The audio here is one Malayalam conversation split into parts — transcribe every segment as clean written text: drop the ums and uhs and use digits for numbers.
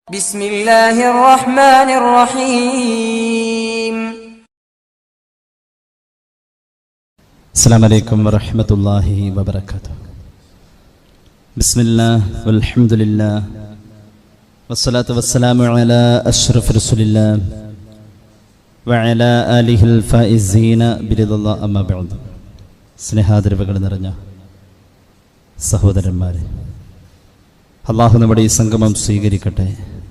بسم الله الرحمن الرحيم. السلام عليكم ورحمة الله وبركاته. بسم الله والحمد لله والصلاة والسلام على أشرف رسول الله وعلى آله الفائزين برضا الله أما بعد. സ്നേഹാദരവുകൾ നിറഞ്ഞ സഹോദരന്മാരെ, അള്ളാഹു നമ്മുടെ ഈ സംഗമം സ്വീകരിക്കട്ടെ.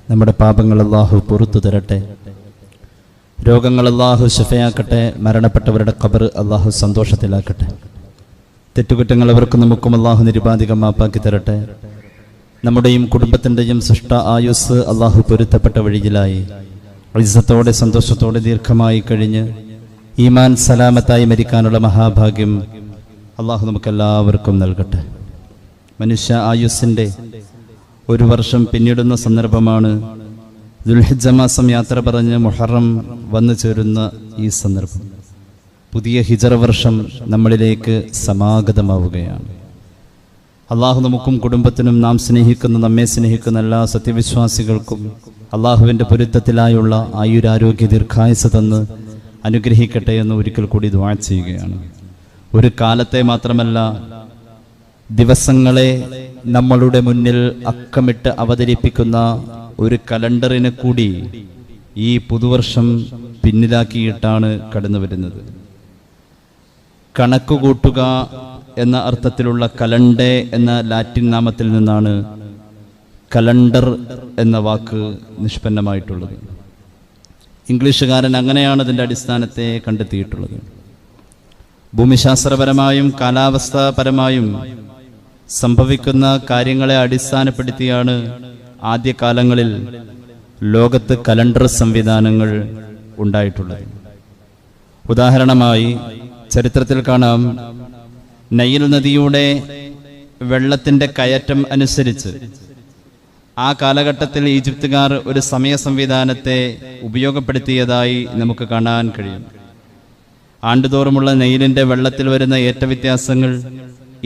നമ്മുടെ പാപങ്ങൾ അള്ളാഹു പുറത്തു തരട്ടെ. രോഗങ്ങൾ അള്ളാഹു ശിഫയാക്കട്ടെ. മരണപ്പെട്ടവരുടെ ഖബർ അള്ളാഹു സന്തോഷത്തിലാക്കട്ടെ. തെറ്റുകുറ്റങ്ങൾ അവർക്കും നമുക്കും അള്ളാഹു നിരുപാധികം മാപ്പാക്കി തരട്ടെ. നമ്മുടെയും കുടുംബത്തിൻ്റെയും സൃഷ്ട ആയുസ് അള്ളാഹു പൊരുത്തപ്പെട്ട വഴിയിലായി ഇസ്സത്തോടെ സന്തോഷത്തോടെ ദീർഘമായി കഴിഞ്ഞ് ഈമാൻ സലാമത്തായി മരിക്കാനുള്ള മഹാഭാഗ്യം അള്ളാഹു നമുക്കെല്ലാവർക്കും നൽകട്ടെ. മനുഷ്യ ആയുസ്സിൻ്റെ ഒരു വർഷം പിന്നിടുന്ന സന്ദർഭമാണ് ദുൽഹിജ്ജ മാസം യാത്ര പറഞ്ഞ് മുഹറം വന്നു ചേരുന്ന ഈ സന്ദർഭം. പുതിയ ഹിജറ വർഷം നമ്മളിലേക്ക് സമാഗതമാവുകയാണ്. അള്ളാഹു നമുക്കും കുടുംബത്തിനും നമ്മെ സ്നേഹിക്കുന്ന എല്ലാ സത്യവിശ്വാസികൾക്കും അള്ളാഹുവിൻ്റെ പൊരുത്തത്തിലായുള്ള ആയുരാരോഗ്യ ദീർഘായുസ് തന്ന് അനുഗ്രഹിക്കട്ടെ എന്ന് ഒരിക്കൽ കൂടി ദുആ ചെയ്യുകയാണ്. ഒരു കാലത്തെ മാത്രമല്ല, ദിവസങ്ങളെ നമ്മളുടെ മുന്നിൽ അക്കമിട്ട് അവതരിപ്പിക്കുന്ന ഒരു കലണ്ടറിനെ കൂടി ഈ പുതുവർഷം പിന്നിലാക്കിയിട്ടാണ് കടന്നു വരുന്നത്. കണക്കുകൂട്ടുക എന്ന അർത്ഥത്തിലുള്ള കലണ്ടേ എന്ന ലാറ്റിൻ നാമത്തിൽ നിന്നാണ് കലണ്ടർ എന്ന വാക്ക് നിഷ്പന്നമായിട്ടുള്ളത്. ഇംഗ്ലീഷുകാരൻ അങ്ങനെയാണ് അതിൻ്റെ അടിസ്ഥാനത്തെ കണ്ടെത്തിയിട്ടുള്ളത്. ഭൂമിശാസ്ത്രപരമായും കാലാവസ്ഥാപരമായും സംഭവിക്കുന്ന കാര്യങ്ങളെ അടിസ്ഥാനപ്പെടുത്തിയാണ് ആദ്യകാലങ്ങളിൽ ലോകത്ത് കലണ്ടർ സംവിധാനങ്ങൾ ഉണ്ടായിട്ടുള്ളത്. ഉദാഹരണമായി ചരിത്രത്തിൽ കാണാം, നൈൽ നദിയുടെ വെള്ളത്തിൻ്റെ കയറ്റം അനുസരിച്ച് ആ കാലഘട്ടത്തിൽ ഈജിപ്തുകാർ ഒരു സമയ സംവിധാനത്തെ ഉപയോഗപ്പെടുത്തിയതായി നമുക്ക് കാണാൻ കഴിയും. ആണ്ടുതോറുമുള്ള നൈലിൻ്റെ വെള്ളത്തിൽ വരുന്ന ഏറ്റവ്യത്യാസങ്ങൾ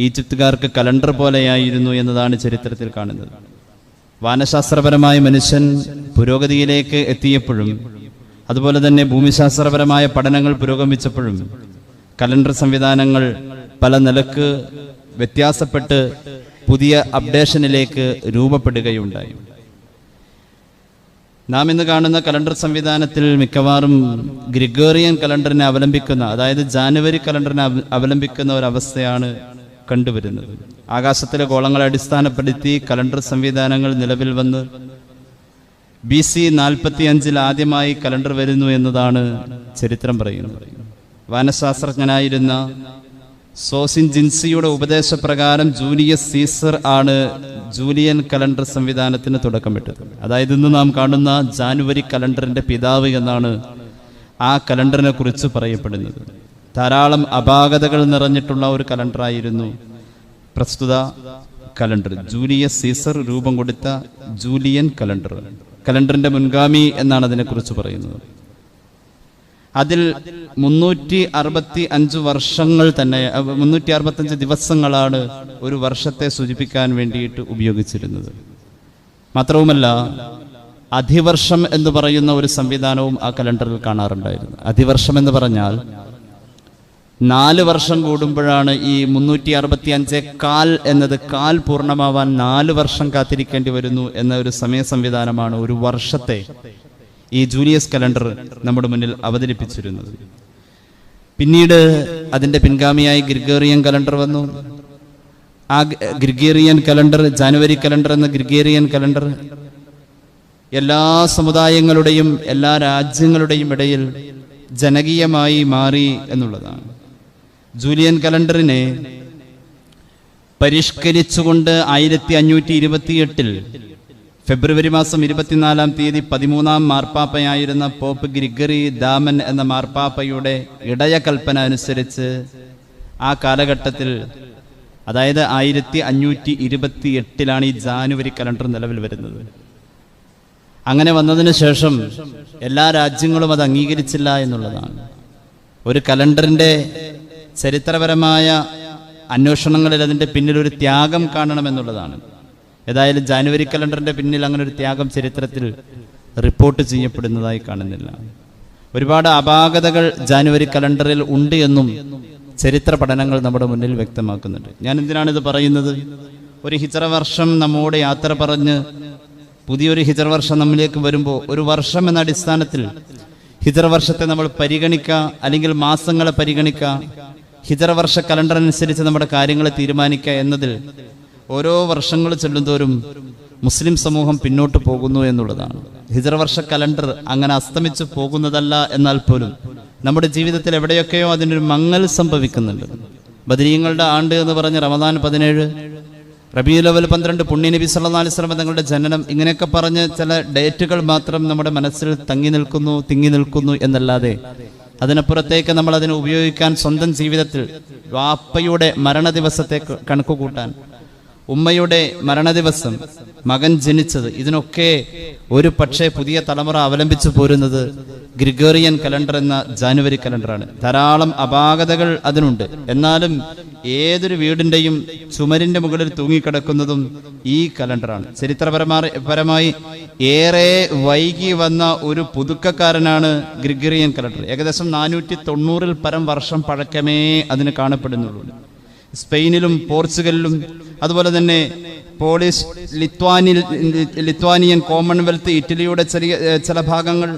ഈജിപ്തുകാർക്ക് കലണ്ടർ പോലെയായിരുന്നു എന്നതാണ് ചരിത്രത്തിൽ കാണുന്നത്. വാനശാസ്ത്രപരമായ മനുഷ്യൻ പുരോഗതിയിലേക്ക് എത്തിയപ്പോഴും അതുപോലെ തന്നെ ഭൂമിശാസ്ത്രപരമായ പഠനങ്ങൾ പുരോഗമിച്ചപ്പോഴും കലണ്ടർ സംവിധാനങ്ങൾ പല നിലക്ക് വ്യത്യാസപ്പെട്ട് പുതിയ അപ്ഡേഷനിലേക്ക് രൂപപ്പെടുകയുണ്ടായി. നാം ഇന്ന് കാണുന്ന കലണ്ടർ സംവിധാനത്തിൽ മിക്കവാറും ഗ്രിഗോറിയൻ കലണ്ടറിനെ അവലംബിക്കുന്ന, അതായത് ജാനുവരി കലണ്ടറിനെ അവലംബിക്കുന്ന ഒരവസ്ഥയാണ് കണ്ടുവരുന്നത്. ആകാശത്തിലെ ഗോളങ്ങളെ അടിസ്ഥാനപ്പെടുത്തി കലണ്ടർ സംവിധാനങ്ങൾ നിലവിൽ വന്ന് BC 45 ആദ്യമായി കലണ്ടർ വരുന്നു എന്നതാണ് ചരിത്രം പറയുന്നത്. വാനശാസ്ത്രജ്ഞനായിരുന്ന സോസിൻ ജിൻസിയുടെ ഉപദേശപ്രകാരം ജൂലിയസ് സീസർ ആണ് ജൂലിയൻ കലണ്ടർ സംവിധാനത്തിന് തുടക്കമിട്ടത്. അതായത് ഇന്ന് നാം കാണുന്ന ജാനുവരി കലണ്ടറിന്റെ പിതാവ് എന്നാണ് ആ കലണ്ടറിനെ കുറിച്ച് പറയപ്പെടുന്നത്. ധാരാളം അപാകതകൾ നിറഞ്ഞിട്ടുള്ള ഒരു കലണ്ടറായിരുന്നു പ്രസ്തുത കലണ്ടർ. ജൂലിയസ് സീസർ രൂപം കൊടുത്ത ജൂലിയൻ കലണ്ടർ, കലണ്ടറിന്റെ മുൻഗാമി എന്നാണ് അതിനെക്കുറിച്ച് പറയുന്നത്. അതിൽ 365 വർഷങ്ങൾ തന്നെ, 365 ദിവസങ്ങളാണ് ഒരു വർഷത്തെ സൂചിപ്പിക്കാൻ വേണ്ടിയിട്ട് ഉപയോഗിച്ചിരുന്നത്. മാത്രവുമല്ല, അധിവർഷം എന്ന് പറയുന്ന ഒരു സംവിധാനവും ആ കലണ്ടറിൽ കാണാറുണ്ടായിരുന്നു. അധിവർഷം എന്ന് പറഞ്ഞാൽ 4 വർഷം കൂടുമ്പോഴാണ് ഈ 365 കാൽ എന്നത്, കാൽ പൂർണ്ണമാവാൻ 4 വർഷം കാത്തിരിക്കേണ്ടി വരുന്നു എന്ന ഒരു സമയ സംവിധാനമാണ് ഒരു വർഷത്തെ ഈ ജൂലിയസ് കലണ്ടർ നമ്മുടെ മുന്നിൽ അവതരിപ്പിച്ചിരുന്നത്. പിന്നീട് അതിൻ്റെ പിൻഗാമിയായി ഗ്രിഗോറിയൻ കലണ്ടർ വന്നു. ആ ഗ്രിഗോറിയൻ കലണ്ടർ, ജാനുവരി കലണ്ടർ എന്ന ഗ്രിഗോറിയൻ കലണ്ടർ എല്ലാ സമുദായങ്ങളുടെയും എല്ലാ രാജ്യങ്ങളുടെയും ഇടയിൽ ജനകീയമായി മാറി എന്നുള്ളതാണ്. ജൂലിയൻ കലണ്ടറിനെ പരിഷ്കരിച്ചുകൊണ്ട് 1528 ഫെബ്രുവരി മാസം 24-ാം തീയതി 13-ാം മാർപ്പാപ്പയായിരുന്ന പോപ്പ് ഗ്രിഗറി ദാമൻ എന്ന മാർപ്പാപ്പയുടെ ഇടയകൽപ്പന അനുസരിച്ച് ആ കാലഘട്ടത്തിൽ, അതായത് 1528 ഈ ജാനുവരി കലണ്ടർ നിലവിൽ വരുന്നത്. അങ്ങനെ വന്നതിന് ശേഷം എല്ലാ രാജ്യങ്ങളും അത് അംഗീകരിച്ചില്ല എന്നുള്ളതാണ്. ഒരു കലണ്ടറിൻ്റെ ചരിത്രപരമായ അന്വേഷണങ്ങളിൽ അതിൻ്റെ പിന്നിലൊരു ത്യാഗം കാണണമെന്നുള്ളതാണ്. ഏതായാലും ജാനുവരി കലണ്ടറിന്റെ പിന്നിൽ അങ്ങനെ ഒരു ത്യാഗം ചരിത്രത്തിൽ റിപ്പോർട്ട് ചെയ്യപ്പെടുന്നതായി കാണുന്നില്ല. ഒരുപാട് അപാകതകൾ ജാനുവരി കലണ്ടറിൽ ഉണ്ട് എന്നും ചരിത്ര പഠനങ്ങൾ നമ്മുടെ മുന്നിൽ വ്യക്തമാക്കുന്നുണ്ട്. ഞാൻ എന്തിനാണിത് പറയുന്നത്? ഒരു ഹിജറ വർഷം നമ്മോട് യാത്ര പറഞ്ഞ് പുതിയൊരു ഹിജറ വർഷം നമ്മിലേക്ക് വരുമ്പോൾ ഒരു വർഷം എന്ന അടിസ്ഥാനത്തിൽ ഹിജറ വർഷത്തെ നമ്മൾ പരിഗണിക്കുക, അല്ലെങ്കിൽ മാസങ്ങളെ പരിഗണിക്കുക, ഹിജറ വർഷ കലണ്ടർ അനുസരിച്ച് നമ്മുടെ കാര്യങ്ങളെ തീരുമാനിക്കുക എന്നതിൽ ഓരോ വർഷങ്ങൾ ചെല്ലുന്തോറും മുസ്ലിം സമൂഹം പിന്നോട്ട് പോകുന്നു എന്നുള്ളതാണ്. ഹിജറ വർഷ കലണ്ടർ അങ്ങനെ അസ്തമിച്ചു പോകുന്നതല്ല, എന്നാൽ പോലും നമ്മുടെ ജീവിതത്തിൽ എവിടെയൊക്കെയോ അതിനൊരു മങ്ങൽ സംഭവിക്കുന്നുണ്ട്. ബദരീങ്ങളുടെ ആണ്ട് എന്ന് പറഞ്ഞ് റമദാൻ 17, റബീഉൽ അവ്വൽ 12, പുണ്യ നബി സല്ലല്ലാഹു അലൈഹി വസല്ലം തങ്ങളുടെ ജനനം, ഇങ്ങനെയൊക്കെ പറഞ്ഞ് ചില ഡേറ്റുകൾ മാത്രം നമ്മുടെ മനസ്സിൽ തിങ്ങി നിൽക്കുന്നു എന്നല്ലാതെ അതിനപ്പുറത്തേക്ക് നമ്മൾ അതിനെ ഉപയോഗിക്കാൻ, സ്വന്തം ജീവിതത്തിൽ വാപ്പയുടെ മരണ ദിവസത്തെ കണക്ക് കൂട്ടാൻ, ഉമ്മയുടെ മരണദിവസം, മകൻ ജനിച്ചത്, ഇതിനൊക്കെ ഒരു പക്ഷേ പുതിയ തലമുറ അവലംബിച്ചു പോരുന്നത് ഗ്രിഗോറിയൻ കലണ്ടർ എന്ന ജാനുവരി കലണ്ടറാണ്. ധാരാളം അപാകതകൾ അതിനുണ്ട്. എന്നാലും ഏതൊരു വീടിന്റെയും ചുമരിന്റെ മുകളിൽ തൂങ്ങിക്കിടക്കുന്നതും ഈ കലണ്ടറാണ്. ചരിത്രപരമായി ഏറെ വൈകി വന്ന ഒരു പുതുക്കക്കാരനാണ് ഗ്രിഗോറിയൻ കലണ്ടർ. ഏകദേശം 490 പരം വർഷം പഴക്കമേ അതിന് കാണപ്പെടുന്നുള്ളൂ. സ്പെയിനിലും പോർച്ചുഗലിലും അതുപോലെ തന്നെ പോളിഷ്, ലിത്വാനിയൻ, കോമൺവെൽത്ത്, ഇറ്റലിയുടെ ചില ഭാഗങ്ങൾ,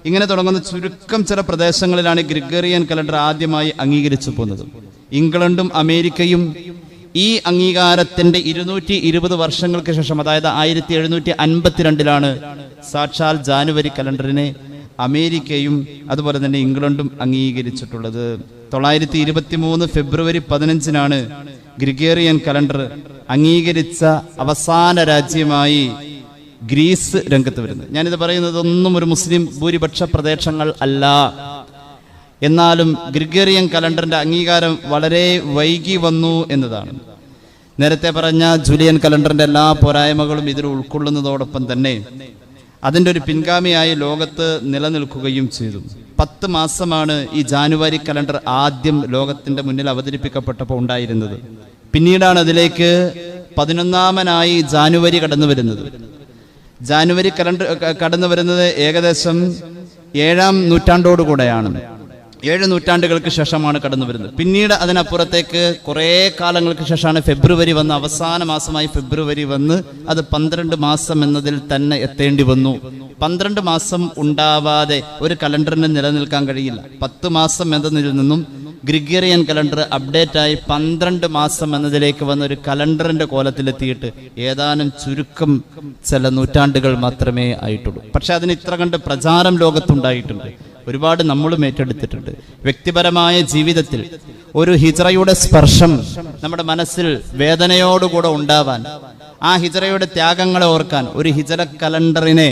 ഇങ്ങനെ തുടങ്ങുന്ന ചുരുക്കം ചില പ്രദേശങ്ങളിലാണ് ഗ്രിഗോറിയൻ കലണ്ടർ ആദ്യമായി അംഗീകരിച്ചു പോകുന്നത്. ഇംഗ്ലണ്ടും അമേരിക്കയും ഈ അംഗീകാരത്തിന്റെ 220 വർഷങ്ങൾക്ക് ശേഷം, അതായത് 1752 സാക്ഷാൽ ജാനുവരി കലണ്ടറിനെ അമേരിക്കയും അതുപോലെ തന്നെ ഇംഗ്ലണ്ടും അംഗീകരിച്ചിട്ടുള്ളത്. 923 ഫെബ്രുവരി 15 ഗ്രിഗോറിയൻ കലണ്ടർ അംഗീകരിച്ച അവസാന രാജ്യമായി ഗ്രീസ് രംഗത്ത് വരുന്നത്. ഞാനിത് പറയുന്നത് ഒന്നും ഒരു മുസ്ലിം ഭൂരിപക്ഷ പ്രദേശങ്ങൾ അല്ല. എന്നാലും ഗ്രിഗോറിയൻ കലണ്ടറിന്റെ അംഗീകാരം വളരെ വൈകി വന്നു എന്നതാണ്. നേരത്തെ പറഞ്ഞ ജൂലിയൻ കലണ്ടറിന്റെ എല്ലാ പോരായ്മകളും ഇതിൽ ഉൾക്കൊള്ളുന്നതോടൊപ്പം തന്നെ അതിൻ്റെ ഒരു പിൻഗാമിയായി ലോകത്ത് നിലനിൽക്കുകയും ചെയ്തു. 10 മാസമാണ് ഈ ജാനുവരി കലണ്ടർ ആദ്യം ലോകത്തിന്റെ മുന്നിൽ അവതരിപ്പിക്കപ്പെട്ടപ്പോൾ ഉണ്ടായിരുന്നത്. പിന്നീടാണ് അതിലേക്ക് 11ാമനായി ജാനുവരി കടന്നു വരുന്നത്. ജാനുവരി കലണ്ടർ കടന്നു വരുന്നത് ഏകദേശം 7ാം നൂറ്റാണ്ടോടുകൂടെയാണ്. 7 നൂറ്റാണ്ടുകൾക്ക് ശേഷമാണ് കടന്നു വരുന്നത്. പിന്നീട് അതിനപ്പുറത്തേക്ക് കുറേ കാലങ്ങൾക്ക് ശേഷമാണ് ഫെബ്രുവരി വന്ന്, അവസാന മാസമായി ഫെബ്രുവരി വന്ന് അത് 12 മാസം എന്നതിൽ തന്നെ എത്തേണ്ടി വന്നു. 12 മാസം ഉണ്ടാവാതെ ഒരു കലണ്ടറിന് നിലനിൽക്കാൻ കഴിയില്ല. 10 മാസം എന്നതിൽ നിന്നും ഗ്രിഗോറിയൻ കലണ്ടർ അപ്ഡേറ്റായി 12 മാസം എന്നതിലേക്ക് വന്ന ഒരു കലണ്ടറിന്റെ കോലത്തിലെത്തിയിട്ട് ഏതാനും ചുരുക്കം ചില നൂറ്റാണ്ടുകൾ മാത്രമേ ആയിട്ടുള്ളൂ. പക്ഷെ അതിന് ഇത്ര കണ്ട് പ്രചാരം ലോകത്തുണ്ടായിട്ടുണ്ട്. ഒരുപാട് നമ്മളും ഏറ്റെടുത്തിട്ടുണ്ട്. വ്യക്തിപരമായ ജീവിതത്തിൽ ഒരു ഹിജ്റയുടെ സ്പർശം നമ്മുടെ മനസ്സിൽ വേദനയോടുകൂടെ ഉണ്ടാവാൻ, ആ ഹിജ്റയുടെ ത്യാഗങ്ങളെ ഓർക്കാൻ ഒരു ഹിജ്റ കലണ്ടറിനെ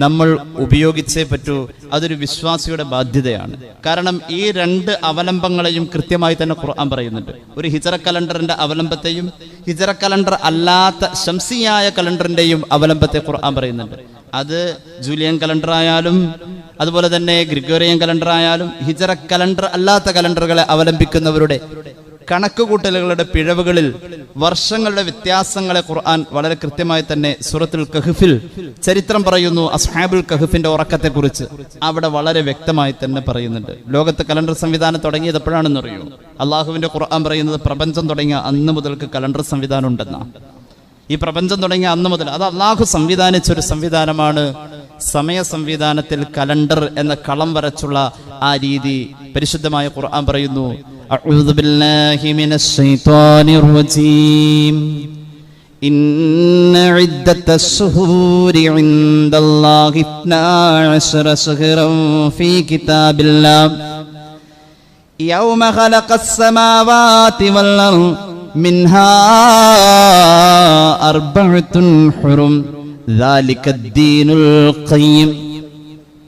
നമ്മൾ ഉപയോഗിച്ചേ പറ്റൂ. അതൊരു വിശ്വാസിയുടെ ബാധ്യതയാണ്. കാരണം ഈ 2 അവലംബങ്ങളെയും കൃത്യമായി തന്നെ ഖുർആൻ പറയുന്നുണ്ട്. ഒരു ഹിജ്റ കലണ്ടറിന്റെ അവലംബത്തെയും ഹിജ്റ കലണ്ടർ അല്ലാത്ത ശംസിയായ കലണ്ടറിന്റെയും അവലംബത്തെ ഖുർആൻ പറയുന്നുണ്ട്. അത് ജൂലിയൻ കലണ്ടർ ആയാലും അതുപോലെ തന്നെ ഗ്രിഗോറിയൻ കലണ്ടർ ആയാലും ഹിജ്റ കലണ്ടർ അല്ലാത്ത കലണ്ടറുകളെ അവലംബിക്കുന്നവരുടെ കണക്കുകൂട്ടലുകളുടെ പിഴവുകളിൽ വർഷങ്ങളുടെ വ്യത്യാസങ്ങളെ ഖുർആൻ വളരെ കൃത്യമായി തന്നെ സൂറത്തുൽ കഹ്ഫിൽ ചരിത്രം പറയുന്നു. അസ്ഹാബുൽ കഹ്ഫിന്റെ ഉറക്കത്തെക്കുറിച്ച് അവിടെ വളരെ വ്യക്തമായി തന്നെ പറയുന്നുണ്ട്. ലോകത്ത് കലണ്ടർ സംവിധാനം തുടങ്ങിയത് എപ്പോഴാണെന്ന് അറിയൂ? അള്ളാഹുവിന്റെ ഖുർആൻ പറയുന്നത് പ്രപഞ്ചം തുടങ്ങിയ അന്ന് മുതൽക്ക് കലണ്ടർ സംവിധാനം ഉണ്ടെന്നാ. ഈ പ്രപഞ്ചം തുടങ്ങിയ അന്ന് മുതൽ അത് അള്ളാഹു സംവിധാനിച്ചൊരു സംവിധാനമാണ്. സമയ സംവിധാനത്തിൽ കലണ്ടർ എന്ന കളം വരച്ചുള്ള ആ രീതി പരിശുദ്ധമായ ഖുർആൻ പറയുന്നു. അഊദു ബില്ലാഹി മിനശ് ശൈത്വാനിർ റജീം. ഇന്ന ഇദ്ദത്തശ് ശുഹൂരി ഇൻദല്ലാഹി 12 ശഹ്റൻ ഫീ കിതാബില്ലാഹ് യൗമ ഖലഖസ് സമാവാതി വൽ അർദ് മിൻഹാ അർബഅത്തുൻ ഹുറും ദാലികദ്ദീനുൽ ഖയ്യിം.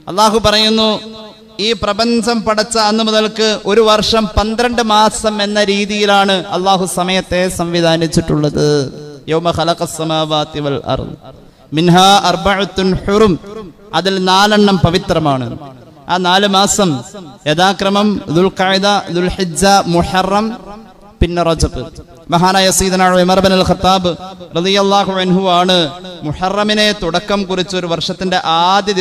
അല്ലാഹു പറയുന്നു, ഈ പ്രപഞ്ചം പടച്ച അന്ന് മുതൽക്ക് ഒരു വർഷം 12 മാസം എന്ന രീതിയിലാണ് അള്ളാഹു സമയത്തെ സംവിധാനിച്ചിട്ടുള്ളത്. യൗമ ഖലഖസ് സമാവാതി വൽ അർദ് മിൻഹാ അർബഅത്തുൻ ഹുറും. അതിൽ 4 പവിത്രമാണ്. ആ 4 മാസം യഥാക്രമം ദുൽഖഅദ, ദുൽഹിജ്ജ, മുഹറം, പിന്നെ റജബ്. മഹാനായ സയ്യിദന ഉമർ ഇബ്നുൽ ഖത്താബ് റളിയല്ലാഹു അൻഹു ആണ് മുഹറമിനെ തുടക്കം കുറിച്ച് ഒരു വർഷത്തിന്റെ ആദ്യ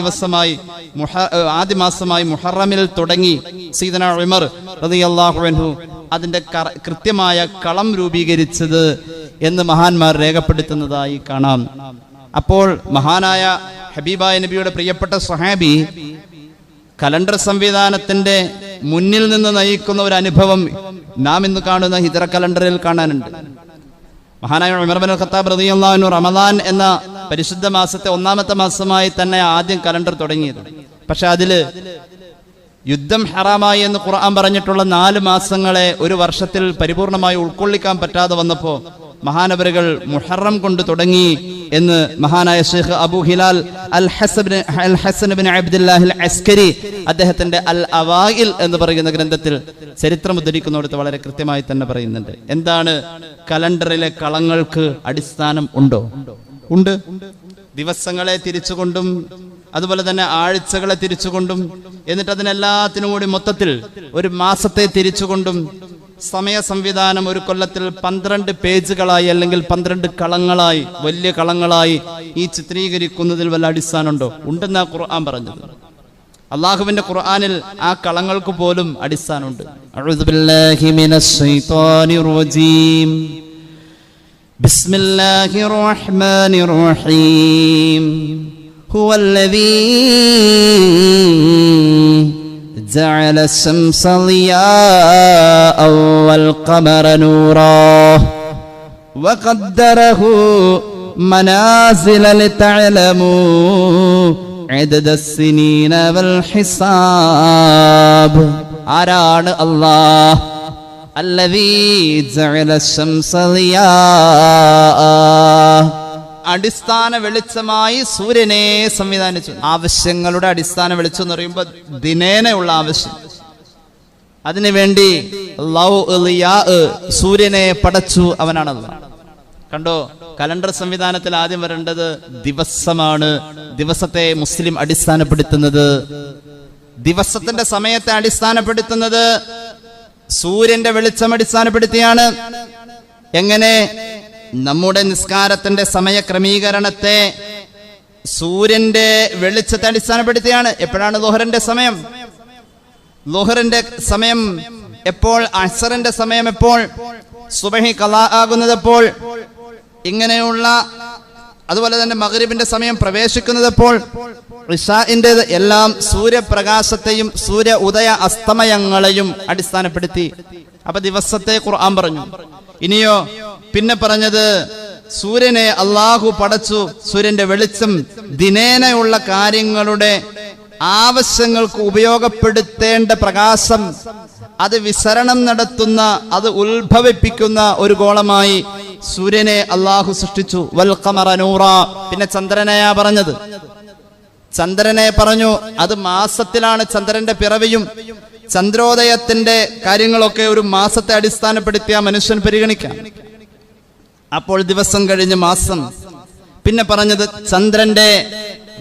മാസമായി മുഹറമിൽ തുടങ്ങി സയ്യിദന ഉമർ റളിയല്ലാഹു അൻഹു അതിന്റെ കൃത്യമായ കളം രൂപീകരിച്ചത് എന്ന് മഹാന്മാർ രേഖപ്പെടുത്തുന്നതായി കാണാം. അപ്പോൾ മഹാനായ ഹബീബായ നബിയുടെ പ്രിയപ്പെട്ട സ്വഹാബി കലണ്ടർ സംവിധാനത്തിന്റെ മുന്നിൽ നിന്ന് നയിക്കുന്ന ഒരു അനുഭവം നാം ഇന്ന് കാണുന്ന ഹിജ്റ കലണ്ടറിൽ കാണാനുണ്ട്. മഹാനായ ഉമർ ഇബ്നുൽ ഖത്താബ് റളിയല്ലാഹു അൻഹു റമദാൻ എന്ന പരിശുദ്ധ മാസത്തെ ഒന്നാമത്തെ മാസമായി തന്നെ ആദ്യം കലണ്ടർ തുടങ്ങിയത്. പക്ഷെ അതില് യുദ്ധം ഹറാമായി എന്ന് ഖുർആൻ പറഞ്ഞിട്ടുള്ള 4 മാസങ്ങളെ ഒരു വർഷത്തിൽ പരിപൂർണമായി ഉൾക്കൊള്ളിക്കാൻ പറ്റാതെ വന്നപ്പോ മഹാനവരുകൾ മുഹറം കൊണ്ട് തുടങ്ങി എന്ന് മഹാനായ ഷെയ്ഖ് അബൂ ഹിലാൽ അൽ ഹസൻ ഇബ്നു അബ്ദുല്ലാഹ് അൽ അസ്കരി അദ്ദേഹത്തിന്റെ അൽ അവായിൽ എന്ന് പറയുന്ന ഗ്രന്ഥത്തിൽ ചരിത്രം ഉദ്ധരിക്കുന്നിടത്ത് വളരെ കൃത്യമായി തന്നെ പറയുന്നുണ്ട്. എന്താണ് കലണ്ടറിലെ കളങ്ങൾക്ക് അടിസ്ഥാനം ഉണ്ടോ? ഉണ്ട്. ദിവസങ്ങളെ തിരിച്ചുകൊണ്ടും അതുപോലെ തന്നെ ആഴ്ചകളെ തിരിച്ചുകൊണ്ടും എന്നിട്ട് അതിനെല്ലാത്തിനും കൂടി മൊത്തത്തിൽ ഒരു മാസത്തെ തിരിച്ചുകൊണ്ടും സമയ സംവിധാനം ഒരു കൊല്ലത്തിൽ 12 പേജുകളായി അല്ലെങ്കിൽ 12 കളങ്ങളായി വലിയ കളങ്ങളായി ഈ ചിത്രീകരിക്കുന്നതിൽ വല്ല അടിസ്ഥാനമുണ്ടോ? ഉണ്ടെന്നാ ഖുർആൻ പറഞ്ഞത്. അള്ളാഹുവിന്റെ ഖുർആനിൽ ആ കളങ്ങൾക്ക് പോലും അടിസ്ഥാനമുണ്ട്. അഊദു ബില്ലാഹി മിനശ് ശൈത്വാനിർ റജീം. ബിസ്മില്ലാഹിർ റഹ്മാനിർ റഹീം. ഹുവല്ലദീ جعل الشمس ضياء والقمر نورا وقدره منازل لتعلموا عدد السنين والحساب. ആരാണ് അല്ലാഹ്? الذي جعل الشمس ضياء, അടിസ്ഥാന വെളിച്ചമായി സൂര്യനെ സംവിധാനിച്ചു. ആവശ്യങ്ങളുടെ അടിസ്ഥാന വെളിച്ചം എന്ന് പറയുമ്പോൾ ദിനേനയുള്ള ആവശ്യം. അതിനുവേണ്ടി സൂര്യനെ പടച്ചു. അവനാണ് അല്ലാഹ്. കണ്ടോ, കലണ്ടർ സംവിധാനത്തിൽ ആദ്യം വരേണ്ടത് ദിവസമാണ്. ദിവസത്തെ മുസ്ലിം അടിസ്ഥാനപ്പെടുത്തുന്നത്, ദിവസത്തിന്റെ സമയത്തെ അടിസ്ഥാനപ്പെടുത്തുന്നത് സൂര്യന്റെ വെളിച്ചം അടിസ്ഥാനപ്പെടുത്തിയാണ്. എങ്ങനെ? നമ്മുടെ നിസ്കാരത്തിന്റെ സമയക്രമീകരണത്തെ സൂര്യന്റെ വെളിച്ചത്തെ അടിസ്ഥാനപ്പെടുത്തിയാണ്. എപ്പോഴാണ് ളുഹറിന്റെ സമയം? ളുഹറിന്റെ സമയം എപ്പോൾ? അസ്റിന്റെ സമയം എപ്പോൾ? സുബഹി ഖളാ ആകുന്നത് എപ്പോൾ? ഇങ്ങനെയുള്ള അതുപോലെ തന്നെ മഗ്രിബിന്റെ സമയം പ്രവേശിക്കുന്നത് എപ്പോൾ? ഇശാഇന്റെ എല്ലാം സൂര്യപ്രകാശത്തെയും സൂര്യ ഉദയ അസ്തമയങ്ങളെയും അടിസ്ഥാനപ്പെടുത്തി. അപ്പൊ ദിവസത്തെ ഖുർആൻ പറഞ്ഞു. ഇനിയോ പിന്നെ പറഞ്ഞത് സൂര്യനെ അള്ളാഹു പടച്ചു. സൂര്യന്റെ വെളിച്ചം ദിനേനയുള്ള കാര്യങ്ങളുടെ ആവശ്യങ്ങൾക്ക് ഉപയോഗപ്പെടുത്തേണ്ട പ്രകാശം, അത് വിസരണം നടത്തുന്ന, അത് ഉത്ഭവിപ്പിക്കുന്ന ഒരു ഗോളമായി സൂര്യനെ അള്ളാഹു സൃഷ്ടിച്ചു. വൽ ഖമറ നൂറ. പിന്നെ ചന്ദ്രനെയാ പറഞ്ഞത്. ചന്ദ്രനെ പറഞ്ഞു. അത് മാസത്തിലാണ് ചന്ദ്രന്റെ പിറവിയും ചന്ദ്രോദയത്തിന്റെ കാര്യങ്ങളൊക്കെ ഒരു മാസത്തെ അടിസ്ഥാനപ്പെടുത്തിയ മനുഷ്യൻ പരിഗണിക്കാം. അപ്പോൾ ദിവസം കഴിഞ്ഞ് മാസം. പിന്നെ പറഞ്ഞത് ചന്ദ്രന്റെ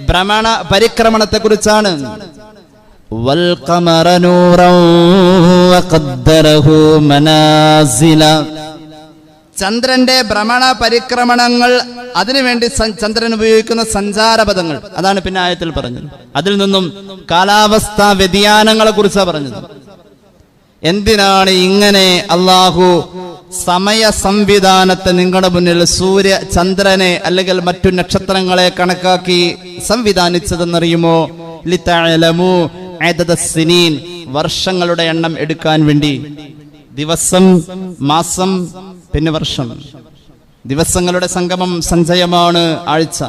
ഭ്രമണ പരിക്രമണത്തെ കുറിച്ചാണ്. വൽ ഖമറ നൂറൻ വഖദ്ദറഹു മനാസില. ചന്ദ്രന്റെ ഭ്രമണ പരിക്രമണങ്ങൾ, അതിനുവേണ്ടി ചന്ദ്രൻ ഉപയോഗിക്കുന്ന സഞ്ചാരപഥങ്ങൾ, അതാണ് പിന്നെ ആയത്തിൽ പറഞ്ഞത്. അതിൽ നിന്നും കാലാവസ്ഥാ വ്യതിയാനങ്ങളെ കുറിച്ചാണ് പറഞ്ഞത്. എന്തിനാണ് ഇങ്ങനെ അള്ളാഹു സമയ സംവിധാനത്തെ നിങ്ങളുടെ മുന്നിൽ സൂര്യ ചന്ദ്രനെ അല്ലെങ്കിൽ മറ്റു നക്ഷത്രങ്ങളെ കണക്കാക്കി സംവിധാനിച്ചതെന്നറിയുമോ? ലിതഅലമു അദദസ്സിനീൻ, വർഷങ്ങളുടെ എണ്ണം എടുക്കാൻ വേണ്ടി. ദിവസം, മാസം, പിന്നെ വർഷം. ദിവസങ്ങളുടെ സംഗമം, സഞ്ചയമാണ് ആഴ്ച.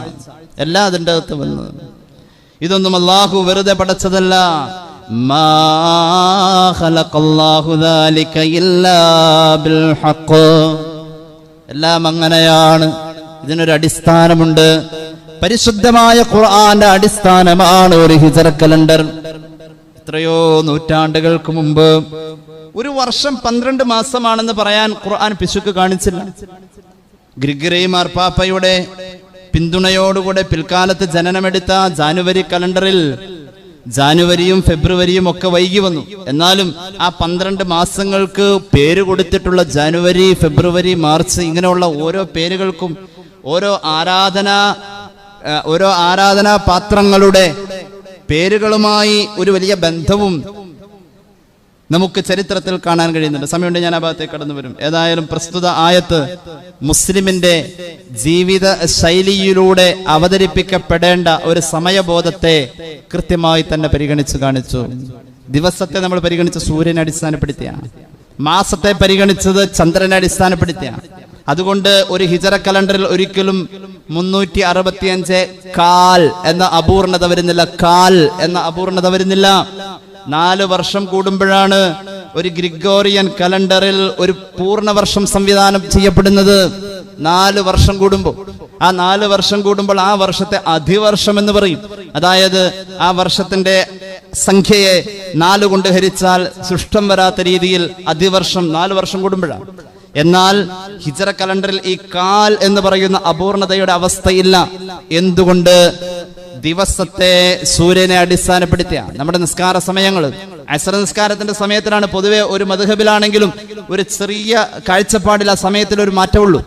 എല്ലാം അതിൻ്റെ അകത്ത് വന്നത്. ഇതൊന്നും അല്ലാഹു വെറുതെ പടച്ചതല്ല. മാ ഖലഖല്ലാഹു ദാലിക ഇല്ലാ ബിൽ ഹഖ്. എല്ലാം അങ്ങനെയാണ്. ഇതിനൊരു അടിസ്ഥാനമുണ്ട്. പരിശുദ്ധമായ ഖുർആന്റെ അടിസ്ഥാനമാണ് ഒരു ഹിജ്റ കലണ്ടർ. എത്രയോ നൂറ്റാണ്ടുകൾക്ക് മുമ്പ് ഒരു വർഷം 12 മാസമാണെന്ന് പറയാൻ ഖുർആൻ പിശുക്ക് കാണിച്ചില്ല. ഗ്രിഗറി മാർപ്പാപ്പയുടെ പിന്തുണയോടുകൂടെ പിൽക്കാലത്ത് ജനനമെടുത്ത ജാനുവരി കലണ്ടറിൽ ജാനുവരിയും ഫെബ്രുവരിയും ഒക്കെ വൈകി വന്നു. എന്നാലും ആ 12 മാസങ്ങൾക്ക് പേര് കൊടുത്തിട്ടുള്ള ജാനുവരി, ഫെബ്രുവരി, മാർച്ച് ഇങ്ങനെയുള്ള ഓരോ പേരുകൾക്കും ഓരോ ആരാധനാ പാത്രങ്ങളുടെ പേരുകളുമായി ഒരു വലിയ ബന്ധവും നമുക്ക് ചരിത്രത്തിൽ കാണാൻ കഴിയുന്നുണ്ട്. സമയമുണ്ട്, ഞാൻ ആ ഭാഗത്തേക്ക് കടന്നു വരും. ഏതായാലും പ്രസ്തുത ആയത്ത് മുസ്ലിമിന്റെ ജീവിത ശൈലിയിലൂടെ അവതരിപ്പിക്കപ്പെടേണ്ട ഒരു സമയബോധത്തെ കൃത്യമായി തന്നെ പരിഗണിച്ചു കാണിച്ചു. ദിവസത്തെ നമ്മൾ പരിഗണിച്ച സൂര്യനെ അടിസ്ഥാനപ്പെടുത്തിയാണ്, മാസത്തെ പരിഗണിച്ചത് ചന്ദ്രനെ അടിസ്ഥാനപ്പെടുത്തിയാണ്. അതുകൊണ്ട് ഒരു ഹിജറ കലണ്ടറിൽ ഒരിക്കലും 365 കാൽ എന്ന അപൂർണത വരുന്നില്ല. കാൽ എന്ന അപൂർണത വരുന്നില്ല. 4 വർഷം കൂടുമ്പോഴാണ് ഒരു ഗ്രിഗോറിയൻ കലണ്ടറിൽ ഒരു പൂർണ്ണവർഷം സംവിധാനം ചെയ്യപ്പെടുന്നത്. 4 വർഷം കൂടുമ്പോൾ ആ 4 വർഷം കൂടുമ്പോൾ ആ വർഷത്തെ അധിവർഷം എന്ന് പറയും. അതായത് ആ വർഷത്തിന്റെ സംഖ്യയെ 4 കൊണ്ട് ഹരിച്ചാൽ സൃഷ്ടം വരാത്ത രീതിയിൽ അധിവർഷം 4 വർഷം കൂടുമ്പോഴാണ്. എന്നാൽ ഹിജറ കലണ്ടറിൽ ഈ കാൽ എന്ന് പറയുന്ന അപൂർണതയുടെ അവസ്ഥയില്ല. എന്തുകൊണ്ട്? ദിവസത്തെ സൂര്യനെ അടിസ്ഥാനപ്പെടുത്തിയാണ്. നമ്മുടെ നിസ്കാര സമയങ്ങൾ അസ്ർ നിസ്കാരത്തിന്റെ സമയത്തിലാണ് പൊതുവെ ഒരു മദ്ഹബിലാണെങ്കിലും ഒരു ചെറിയ കാഴ്ചപ്പാടിൽ ആ സമയത്തിൽ ഒരു മാറ്റമുള്ളൂ.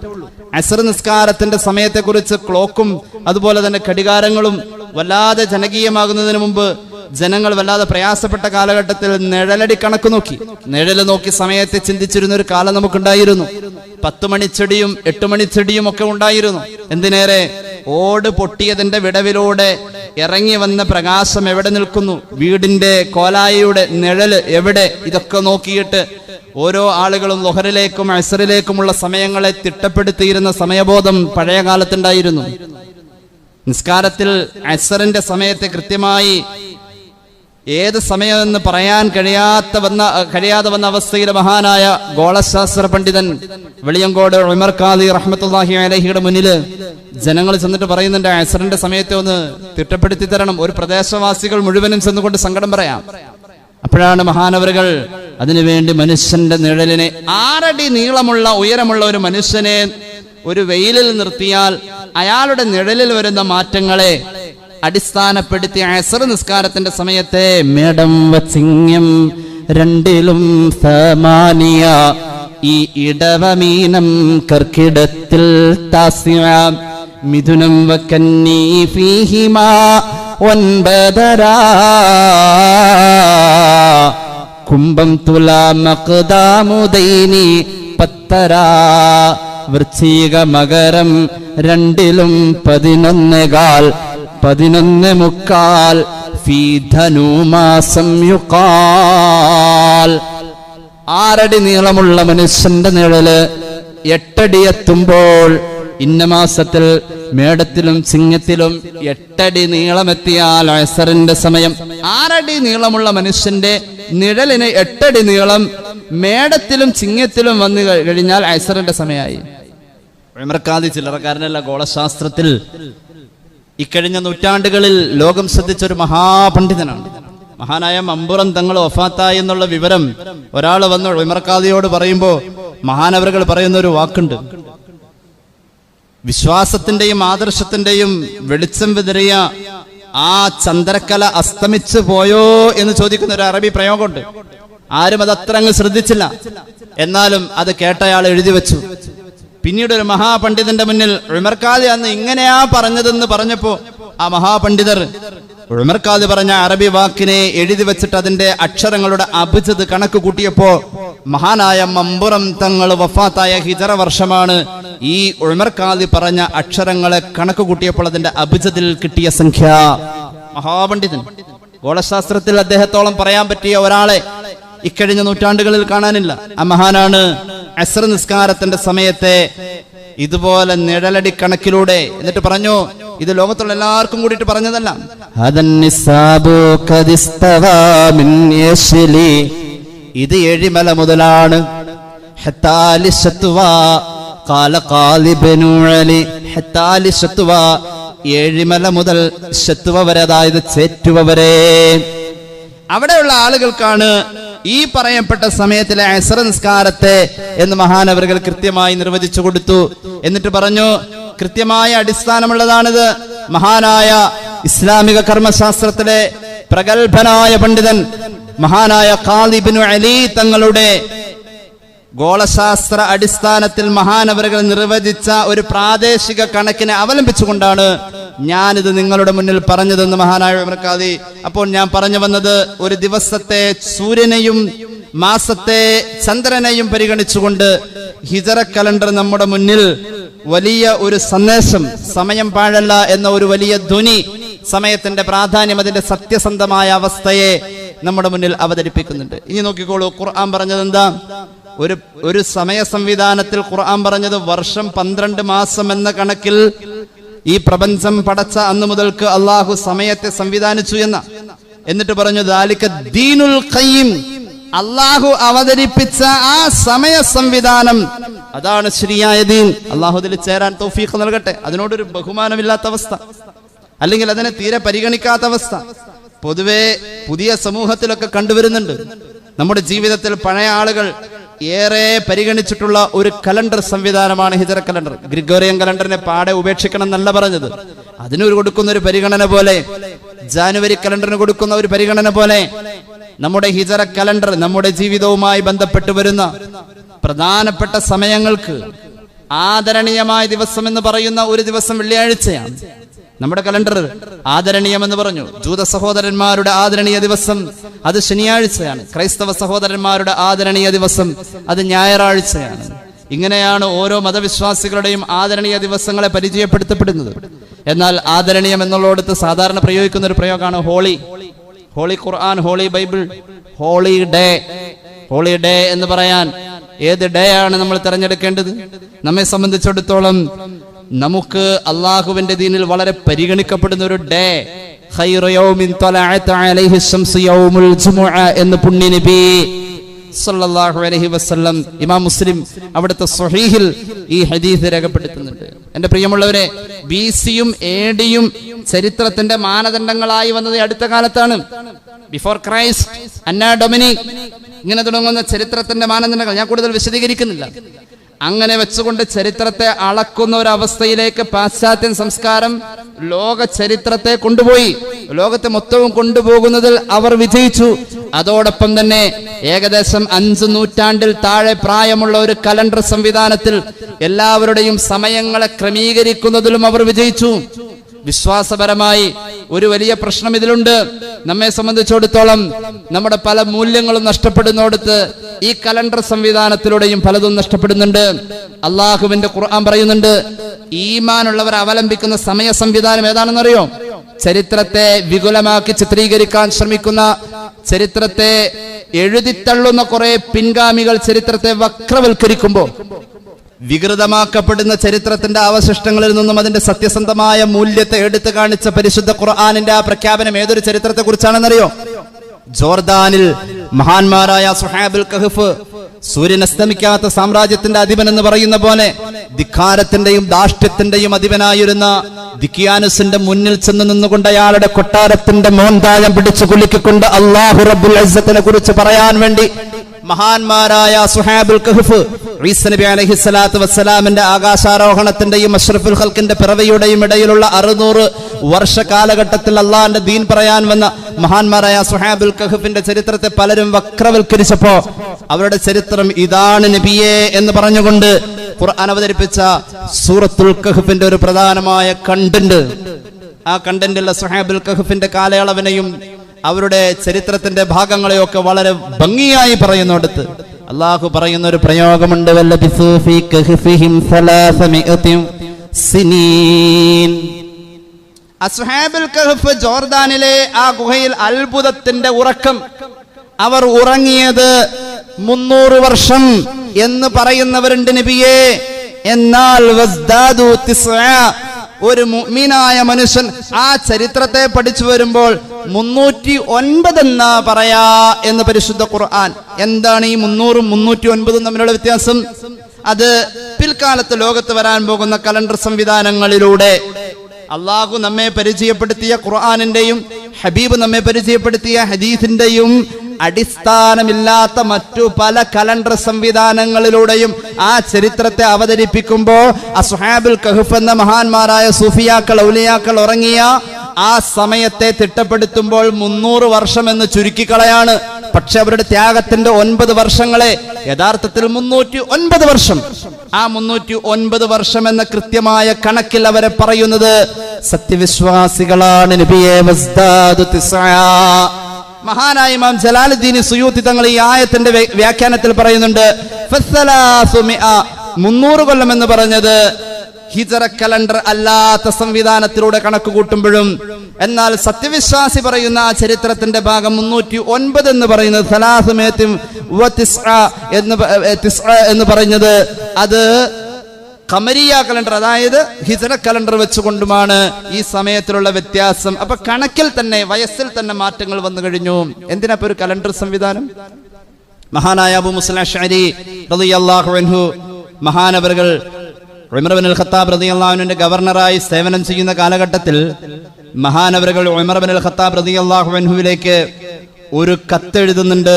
അസ്ർ നിസ്കാരത്തിന്റെ സമയത്തെക്കുറിച്ച് ക്ലോക്കും അതുപോലെ തന്നെ ഘടികാരങ്ങളും വല്ലാതെ ജനകീയമാകുന്നതിന് മുമ്പ് ജനങ്ങൾ വല്ലാതെ പ്രയാസപ്പെട്ട കാലഘട്ടത്തിൽ നിഴലടി കണക്ക് നിഴല് നോക്കി സമയത്തെ ചിന്തിച്ചിരുന്ന ഒരു കാലം നമുക്കുണ്ടായിരുന്നു. 10 മണിച്ചെടിയും 8 മണിച്ചെടിയും ഒക്കെ ഉണ്ടായിരുന്നു. എന്തിനേറെ ഓട് പൊട്ടിയതിന്റെ വിടവിലൂടെ ഇറങ്ങി വന്ന പ്രകാശം എവിടെ നിൽക്കുന്നു, വീടിന്റെ കോലായിയുടെ നിഴല് എവിടെ, ഇതൊക്കെ നോക്കിയിട്ട് ഓരോ ആളുകളും ളുഹറിലേക്കും അസ്റിലേക്കുമുള്ള സമയങ്ങളെ തിട്ടപ്പെടുത്തിയിരുന്ന സമയബോധം പഴയ കാലത്തുണ്ടായിരുന്നു. നിസ്കാരത്തിൽ അസ്റിന്റെ സമയത്തെ കൃത്യമായി ഏത് സമയമെന്ന് പറയാൻ കഴിയാതെ വന്ന അവസ്ഥയിൽ മഹാനായ ഗോളശാസ്ത്ര പണ്ഡിതൻ വെളിയങ്കോട് ഉമർ ഖാദി റഹ്മത്തുള്ളാഹി അലൈഹിയുടെ മുന്നിൽ ജനങ്ങൾ ചെന്നിട്ട് പറയുന്നുണ്ട്, അസ്റിന്റെ സമയത്തെ ഒന്ന് തിട്ടപ്പെടുത്തി തരണം. ഒരു പ്രദേശവാസികൾ മുഴുവനും ചെന്നുകൊണ്ട് സങ്കടം പറയാം. അപ്പോഴാണ് മഹാനവറുകൾ അതിനുവേണ്ടി മനുഷ്യന്റെ നിഴലിനെ 6 അടി നീളമുള്ള ഉയരമുള്ള ഒരു മനുഷ്യനെ ഒരു വെയിലിൽ നിർത്തിയാൽ അയാളുടെ നിഴലിൽ വരുന്ന മാറ്റങ്ങളെ അടിസ്ഥാനപ്പെടുത്തി അസ്ർ നിസ്കാരത്തിന്റെ സമയത്തെ മേടം വച്ചിങ്ങം 2ലും സമാനിയ, ഈ ഇടവമീനം കർക്കിടത്തിൽ താസിയ, മിഥുനം വക്കന്നി ഫീഹിമാ 9, കുംഭം തുലാ മഖ്ദാമുദൈനി 10, വൃശ്ചിക മകരം 2ലും 11, 11 ഫീ ധനുമാസം യുഖാൽ. 6 അടി നീളമുള്ള മനുഷ്യന്റെ നിഴല് 8 അടി എത്തുമ്പോൾ ഇന്ന മാസത്തിൽ മേടത്തിലും ചിങ്ങത്തിലും 8 അടി നീളമെത്തിയാൽ അസ്റിന്റെ സമയം. 6 അടി നീളമുള്ള മനുഷ്യന്റെ നിഴലിന് 8 അടി നീളം മേടത്തിലും ചിങ്ങത്തിലും വന്നു കഴിഞ്ഞാൽ അസ്റിന്റെ സമയമായി. ഉമർ ഖാദി ചില്ലറക്കാരനല്ല, ഗോളശാസ്ത്രത്തിൽ ഇക്കഴിഞ്ഞ നൂറ്റാണ്ടുകളിൽ ലോകം ശ്രദ്ധിച്ച ഒരു മഹാപണ്ഡിതനാണ്. മഹാനായ മമ്പുറം തങ്ങൾ വഫാത്തായി എന്നുള്ള വിവരം ഒരാൾ വന്ന് ഉമർ ഖാദിയോട് പറയുമ്പോൾ മഹാനവറുകൾ പറയുന്ന ഒരു വാക്കുണ്ട്. വിശ്വാസത്തിന്റെയും ആദർശത്തിന്റെയും വെളിച്ചം വിതറിയ ആ ചന്ദ്രക്കല അസ്തമിച്ചു പോയോ എന്ന് ചോദിക്കുന്ന ഒരു അറബി പ്രയോഗമുണ്ട്. ആരും അത് അത്ര അങ്ങ് ശ്രദ്ധിച്ചില്ല. എന്നാലും അത് കേട്ടയാൾ എഴുതി വെച്ചു. പിന്നീട് ഒരു മഹാപണ്ഡിതന്റെ മുന്നിൽ ഉമർ ഖാദി അന്ന് ഇങ്ങനെയാ പറഞ്ഞതെന്ന് പറഞ്ഞപ്പോ ആ മഹാപണ്ഡിതർ ഉമർ ഖാദി പറഞ്ഞ അറബി വാക്കിനെ എഴുതി വെച്ചിട്ട് അതിന്റെ അക്ഷരങ്ങളുടെ അഭിജത് കണക്ക് കൂട്ടിയപ്പോ മഹാനായ മമ്പുറം തങ്ങൾ വഫാത്തായ ഹിജറ വർഷമാണ്. ഈ ഉമർ ഖാദി പറഞ്ഞ അക്ഷരങ്ങളെ കണക്ക് കൂട്ടിയപ്പോൾ അതിന്റെ അഭിജതിൽ കിട്ടിയ സംഖ്യ. മഹാപണ്ഡിതൻ, ഗോളശാസ്ത്രത്തിൽ അദ്ദേഹത്തോളം പറയാൻ പറ്റിയ ഒരാളെ ഇക്കഴിഞ്ഞ നൂറ്റാണ്ടുകളിൽ കാണാനില്ല. ആ മഹാനാണ് അസ്ർ നിസ്കാരത്തിന്റെ സമയത്തെ ഇതുപോലെ നിഴലടി കണക്കിലൂടെ എന്നിട്ട് പറഞ്ഞു, ഇത് ലോകത്തുള്ള എല്ലാവർക്കും കൂടിയിട്ട് പറഞ്ഞതല്ല. ഇത് ഏഴിമല മുതലാണ്. ഏഴിമല മുതൽ ശത്വ വരെ, അതായത് ചേറ്റുവ വരെ അവിടെയുള്ള ആളുകൾക്കാണ് ഈ പറയപ്പെട്ട സമയത്തിലെ അസ്ർ നിസ്കാരത്തെ എന്ന് മഹാനവറുകൾ കൃത്യമായി നിർവചിച്ചു കൊടുത്തു. എന്നിട്ട് പറഞ്ഞു, കൃത്യമായ അടിസ്ഥാനമുള്ളതാണിത്. മഹാനായ ഇസ്ലാമിക കർമ്മശാസ്ത്രത്തിലെ പ്രഗത്ഭനായ പണ്ഡിതൻ മഹാനായ ഖാദി ഇബ്നു അലി തങ്ങളുടെ ഗോളശാസ്ത്ര അടിസ്ഥാനത്തിൽ മഹാനവറുകൾ നിർവചിച്ച ഒരു പ്രാദേശിക കണക്കിനെ അവലംബിച്ചുകൊണ്ടാണ് ഞാനിത് നിങ്ങളുടെ മുന്നിൽ പറഞ്ഞതെന്ന് മഹാനായ ഉമർ ഖാദി. അപ്പോൾ ഞാൻ പറഞ്ഞു വന്നത്, ഒരു ദിവസത്തെ സൂര്യനെയും മാസത്തെ ചന്ദ്രനെയും പരിഗണിച്ചുകൊണ്ട് ഹിജറ കലണ്ടർ നമ്മുടെ മുന്നിൽ വലിയ ഒരു സന്ദേശം, സമയം പാഴല്ല എന്ന ഒരു വലിയ ധ്വനി, സമയത്തിന്റെ പ്രാധാന്യം, അതിന്റെ സത്യസന്ധമായ അവസ്ഥയെ നമ്മുടെ മുന്നിൽ അവതരിപ്പിക്കുന്നുണ്ട്. ഇനി നോക്കിക്കോളൂ, ഖുർആൻ പറഞ്ഞത് എന്താ? ഒരു സമയ സംവിധാനത്തിൽ ഖുർആൻ പറഞ്ഞത് വർഷം 12 മാസം എന്ന കണക്കിൽ ഈ പ്രപഞ്ചം പടച്ച അന്ന് മുതൽക്ക് അള്ളാഹു സമയത്തെ സംവിധാനിച്ചു എന്ന. എന്നിട്ട് പറഞ്ഞു ദാലിക ദീനുൽ ഖയ്യിം, അള്ളാഹു അവതരിപ്പിച്ച ആ സമയ സംവിധാനം അതാണ് ശരിയായ ദീൻ. അള്ളാഹു അതിൽ ചേരാൻ തൗഫീഖ് നൽകട്ടെ. അതിനോടൊരു ബഹുമാനമില്ലാത്ത അവസ്ഥ, അല്ലെങ്കിൽ അതിനെ തീരെ പരിഗണിക്കാത്ത അവസ്ഥ പൊതുവെ പുതിയ സമൂഹത്തിലൊക്കെ കണ്ടുവരുന്നുണ്ട്. നമ്മുടെ ജീവിതത്തിൽ പഴയ ആളുകൾ ഏറെ പരിഗണിച്ചിട്ടുള്ള ഒരു കലണ്ടർ സംവിധാനമാണ് ഹിജറ കലണ്ടർ. ഗ്രിഗോറിയൻ കലണ്ടറിനെ പാടെ ഉപേക്ഷിക്കണം എന്നല്ല പറഞ്ഞത്. അതിനൊരു കൊടുക്കുന്ന ഒരു പരിഗണന പോലെ, ജാനുവരി കലണ്ടറിന് കൊടുക്കുന്ന ഒരു പരിഗണന പോലെ നമ്മുടെ ഹിജറ കലണ്ടർ നമ്മുടെ ജീവിതവുമായി ബന്ധപ്പെട്ട് വരുന്ന പ്രധാനപ്പെട്ട സമയങ്ങൾക്ക് ആദരണീയമായ ദിവസം എന്ന് പറയുന്ന ഒരു ദിവസം വെള്ളിയാഴ്ചയാണ്. നമ്മുടെ കലണ്ടർ ആദരണീയമെന്ന് പറഞ്ഞു. ജൂത സഹോദരന്മാരുടെ ആദരണീയ ദിവസം അത് ശനിയാഴ്ചയാണ്. ക്രൈസ്തവ സഹോദരന്മാരുടെ ആദരണീയ ദിവസം അത് ഞായറാഴ്ചയാണ്. ഇങ്ങനെയാണ് ഓരോ മതവിശ്വാസികളുടെയും ആദരണീയ ദിവസങ്ങളെ പരിചയപ്പെടുത്തപ്പെടുന്നത്. എന്നാൽ ആദരണീയം എന്നുള്ളടത്ത് സാധാരണ പ്രയോഗിക്കുന്ന ഒരു പ്രയോഗമാണ് holy. Holy Quran, holy Bible, holy day. Holy day എന്ന് പറയാൻ ഏത് ഡേ ആണ് നമ്മൾ തിരഞ്ഞെടുക്കേണ്ടത്? നമ്മെ സംബന്ധിച്ചിടത്തോളം നമുക്ക് അള്ളാഹുവിന്റെ ദീനിൽ വളരെ പരിഗണിക്കപ്പെടുന്ന ഒരു ഡേ, ഖൈറു യൗമിൻ തലഅത് അലൈഹി ശംസു യൗമുൽ ജുമുഅ എന്ന് പുണ്യ നബി സല്ലല്ലാഹു അലൈഹി വസല്ലം ഇമാം മുസ്ലിം അവിടുത്തെ സ്വഹീഹിൽ ഈ ഹദീസ് രേഖപ്പെടുത്തുന്നുണ്ട്. എന്റെ പ്രിയമുള്ളവരെ, ബിസിയും എഡിയും ചരിത്രത്തിന്റെ മാനദണ്ഡങ്ങളായി വന്നത് അടുത്ത കാലത്താണ്. ബിഫോർ ക്രൈസ്റ്റ്, അന്നാ ഡൊമിനിക്, ഇങ്ങനെ തുടങ്ങുന്ന ചരിത്രത്തിന്റെ മാനദണ്ഡങ്ങൾ ഞാൻ കൂടുതൽ വിശദീകരിക്കുന്നില്ല. അങ്ങനെ വെച്ചുകൊണ്ട് ചരിത്രത്തെ അളക്കുന്ന ഒരു അവസ്ഥയിലേക്ക് പാശ്ചാത്യൻ സംസ്കാരം ലോക ചരിത്രത്തെ കൊണ്ടുപോയി. ലോകത്തെ മൊത്തവും കൊണ്ടുപോകുന്നതിൽ അവർ വിജയിച്ചു. അതോടൊപ്പം തന്നെ ഏകദേശം 5 നൂറ്റാണ്ടിൽ താഴെ പ്രായമുള്ള ഒരു കലണ്ടർ സംവിധാനത്തിൽ എല്ലാവരുടെയും സമയങ്ങളെ ക്രമീകരിക്കുന്നതിലും അവർ വിജയിച്ചു. വിശ്വാസപരമായി ഒരു വലിയ പ്രശ്നം ഇതിലുണ്ട്. നമ്മെ സംബന്ധിച്ചിടത്തോളം നമ്മുടെ പല മൂല്യങ്ങളും നഷ്ടപ്പെടുന്നിടത്ത് ഈ കലണ്ടർ സംവിധാനത്തിലൂടെയും പലതും നഷ്ടപ്പെടുന്നുണ്ട്. അള്ളാഹുവിന്റെ ഖുർആൻ പറയുന്നുണ്ട്, ഈമാനുള്ളവർ അവലംബിക്കുന്ന സമയ സംവിധാനം ഏതാണെന്നറിയോ? ചരിത്രത്തെ വികുലമാക്കി ചിത്രീകരിക്കാൻ ശ്രമിക്കുന്ന, ചരിത്രത്തെ എഴുതിത്തള്ളുന്ന കുറെ പിൻഗാമികൾ ചരിത്രത്തെ വക്രവൽക്കരിക്കുമ്പോൾ വികൃതമാക്കപ്പെടുന്ന ചരിത്രത്തിന്റെ അവശിഷ്ടങ്ങളിൽ നിന്നും അതിന്റെ സത്യസന്ധമായ മൂല്യത്തെ എടുത്തു കാണിച്ച പരിശുദ്ധ ഖുർആനിന്റെ ആ പ്രഖ്യാപനം ഏതൊരു ചരിത്രത്തെ കുറിച്ചാണെന്നറിയോ? ജോർദാനിൽ മഹാന്മാരായ സുഹാബുൽ കഹ്ഫ്, സൂര്യൻ അസ്തമിക്കാത്ത സാമ്രാജ്യത്തിന്റെ അധിപൻ എന്ന് പറയുന്ന പോലെ ധിക്കാരത്തിന്റെയും ധാഷ്ട്യത്തിന്റെയും അധിപനായിരുന്ന ദിക്കിയാനുസിന്റെ മുന്നിൽ ചെന്ന് നിന്നുകൊണ്ട് അയാളുടെ കൊട്ടാരത്തിന്റെ മോന്തായം പിടിച്ചു കുലുക്കിക്കൊണ്ട് അല്ലാഹു റബ്ബുൽ ഇസ്സത്തിനെ കുറിച്ച് പറയാൻ വേണ്ടി മഹാന്മാരായ സുഹാബുൽ കഹ്ഫ്, ഈസ നബി അലൈഹിസ്സലാത്തു വസ്സലാമിന്റെ ആകാശാരോഹണത്തിന്റെയും അഷ്റഫുൽ ഖൽഖിന്റെ പിറവിയുടെയും ഇടയിലുള്ള 600 വർഷ കാലഘട്ടത്തിൽ അള്ളാഹിന്റെ ദീൻ പറയാൻ വന്ന മഹാന്മാരായ സുഹാബുൽ കഹ്ഫിന്റെ ചരിത്രത്തെ പലരും വക്രവൽക്കരിച്ചപ്പോ അവരുടെ ചരിത്രം ഇതാണ് നബിയെ എന്ന് പറഞ്ഞുകൊണ്ട് ഖുർആൻ അവതരിപ്പിച്ച സൂറത്തുൽ കഹ്ഫിന്റെ ഒരു പ്രധാനമായ കണ്ടന്റ്, ആ കണ്ടന്റുള്ള സുഹാബുൽ കഹ്ഫിന്റെ കാലയളവിനെയും അവരുടെ ചരിത്രത്തിന്റെ ഭാഗങ്ങളെയൊക്കെ വളരെ ഭംഗിയായി പറയുന്നിടത്ത് അള്ളാഹു പറയുന്ന ഒരു പ്രയോഗമുണ്ട്, അസ്ഹാബുൽ കഹ്ഫ് ജോർദാനിലെ ആ ഗുഹയിൽ അത്ഭുതത്തിന്റെ ഉറക്കം. അവർ ഉറങ്ങിയത് 300 വർഷം എന്ന് പറയുന്നവരുണ്ട് നബിയെ. എന്നാൽ വസ്ദാദു തിസ്ആ, ഒരു മുഅ്മിനായ മനുഷ്യൻ ആ ചരിത്രത്തെ പഠിച്ചു വരുമ്പോൾ 309 എന്നാ പറയാ എന്ന് പരിശുദ്ധ ഖുർആൻ. എന്താണ് ഈ 300ഉം 309ഉം തമ്മിലുള്ള വ്യത്യാസം? അത് പിൽക്കാലത്ത് ലോകത്ത് വരാൻ പോകുന്ന കലണ്ടർ സംവിധാനങ്ങളിലൂടെ അള്ളാഹു നമ്മെ പരിചയപ്പെടുത്തിയ ഖുർആനിന്റെയും ഹബീബ് നമ്മെ പരിചയപ്പെടുത്തിയ ഹദീസിന്റെയും അടിസ്ഥാനമില്ലാത്ത മറ്റു പല കലണ്ടർ സംവിധാനങ്ങളിലൂടെയും ആ ചരിത്രത്തെ അവതരിപ്പിക്കുമ്പോൾ അസ്ഹാബുൽ കഹ്ഫ് എന്ന മഹാന്മാരായ സൂഫിയാക്കൾ, ഔലിയാക്കൾ ഉറങ്ങിയ ആ സമയത്തെ തിട്ടപ്പെടുത്തുമ്പോൾ 300 വർഷം എന്ന് ചുരുക്കിക്കളയാണ്. പക്ഷെ അവരുടെ ത്യാഗത്തിന്റെ 9 വർഷങ്ങളെ യഥാർത്ഥത്തിൽ 309 വർഷം. ആ 309 വർഷം എന്ന കൃത്യമായ കണക്കിൽ അവരെ പറയുന്നത് സത്യവിശ്വാസികളാണ്. നബിയെ വസ്ദാദു തിസ്ആ. മഹാനായ ഇമാം ജലാലുദ്ദീൻ സുയൂത്തി തങ്ങൾ ഈ ആയത്തിന്റെ വ്യാഖ്യാനത്തിൽ പറയുന്നുണ്ട് 300 കൊല്ലം എന്ന് പറഞ്ഞത് ഹിജറ കലണ്ടർ അല്ലാത്ത സംവിധാനത്തിലൂടെ കണക്ക് കൂട്ടുമ്പോഴും, എന്നാൽ സത്യവിശ്വാസി പറയുന്ന ആ ചരിത്രത്തിന്റെ ഭാഗം 309 എന്ന് പറയുന്നത് എന്ന് പറഞ്ഞത് അത് ഖമരിയ കലണ്ടർ, അതായത് ഹിജറ കലണ്ടർ വെച്ചുകൊണ്ടുമാണ് ഈ സമയത്തിലുള്ള വ്യത്യാസം. അപ്പൊ കണക്കിൽ തന്നെ വയസ്സിൽ തന്നെ മാറ്റങ്ങൾ വന്നു കഴിഞ്ഞു. എന്തിനാ ഒരു കലണ്ടർ സംവിധാനം? മഹാനായ അബൂ മുസ്ലിം അശ്അരി റളിയല്ലാഹു അൻഹു മഹാനവറുകൾ ഉമർ ഇബ്നുൽ ഖത്താബ് റളിയല്ലാഹു അൻഹുവിന്റെ ഗവർണറായി സേവനം ചെയ്യുന്ന കാലഘട്ടത്തിൽ മഹാനവറുകൾ ഉമർ ഇബ്നുൽ ഖത്താബ് റളിയല്ലാഹു അൻഹുവിലേക്ക് ഒരു കത്ത് എഴുതുന്നുണ്ട്.